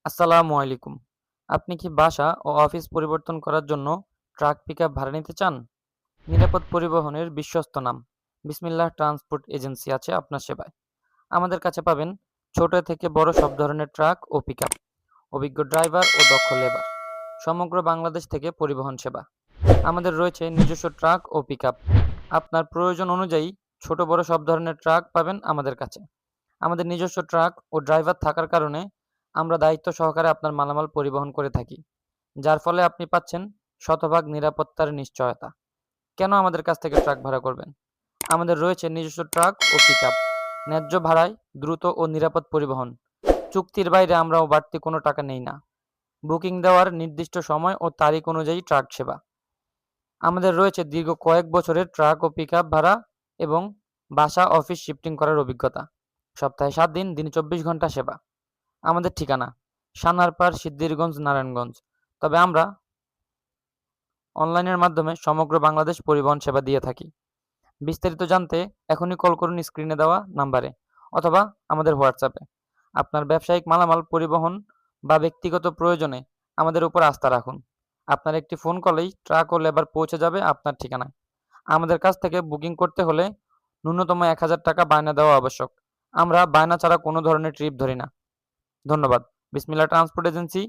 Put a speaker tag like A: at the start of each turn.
A: আসসালামু আলাইকুম। আপনি কি বাসা ও অফিস পরিবর্তন করার জন্য ট্রাক পিকআপ ভাড়া নিতে চান? নিরাপদ পরিবহনের বিশ্বস্ত নাম বিসমিল্লাহ ট্রান্সপোর্ট এজেন্সি আছে আপনার সেবায়। আমাদের কাছে পাবেন ছোট থেকে বড় সব ধরনের ট্রাক ও পিকআপ, অভিজ্ঞ ড্রাইভার ও দক্ষ লেবার। সমগ্র বাংলাদেশ থেকে পরিবহন সেবা। আমাদের রয়েছে নিজস্ব ট্রাক ও পিকআপ। আপনার প্রয়োজন অনুযায়ী ছোট বড় সব ধরনের ট্রাক পাবেন আমাদের কাছে। আমাদের নিজস্ব ট্রাক ও ড্রাইভার থাকার কারণে আমরা দায়িত্ব সহকারে আপনার মালামাল পরিবহন করে থাকি, যার ফলে আপনি পাচ্ছেন শতভাগ নিরাপত্তার নিশ্চয়তা। কেন আমাদের কাছ থেকে ট্রাক ভাড়া করবেন? আমাদের রয়েছে নিজস্ব ট্রাক ও পিকআপ, ন্যায্য ভাড়ায় দ্রুত ও নিরাপদ পরিবহন। চুক্তির বাইরে আমরাও বাড়তি কোনো টাকা নেই না। বুকিং দেওয়ার নির্দিষ্ট সময় ও তারিখ অনুযায়ী ট্রাক সেবা। আমাদের রয়েছে দীর্ঘ কয়েক বছরের ট্রাক ও পিকআপ ভাড়া এবং বাসা অফিস শিফটিং করার অভিজ্ঞতা। সপ্তাহে ৭ দিন, দিনে ২৪ ঘন্টা সেবা। আমাদের ঠিকানা সানারপাড়, সিদ্ধিরগঞ্জ, নারায়ণগঞ্জ। তবে আমরা অনলাইনের মাধ্যমে সমগ্র বাংলাদেশ পরিবহন সেবা দিয়ে থাকি। বিস্তারিত জানতে এখনই কল করুন স্ক্রিনে দেওয়া নাম্বারে অথবা আমাদের হোয়াটসঅ্যাপে। আপনার ব্যবসায়িক মালামাল পরিবহন বা ব্যক্তিগত প্রয়োজনে আমাদের উপর আস্থা রাখুন। আপনার একটি ফোন কলেই ট্রাক ও লেবার পৌঁছে যাবে আপনার ঠিকানায়। আমাদের কাছ থেকে বুকিং করতে হলে ন্যূনতম ১,০০০ টাকা বায়না দেওয়া আবশ্যক। আমরা বায়না ছাড়া কোনো ধরনের ট্রিপ ধরি না। ধন্যবাদ। বিসমিল্লাহ ট্রান্সপোর্ট এজেন্সি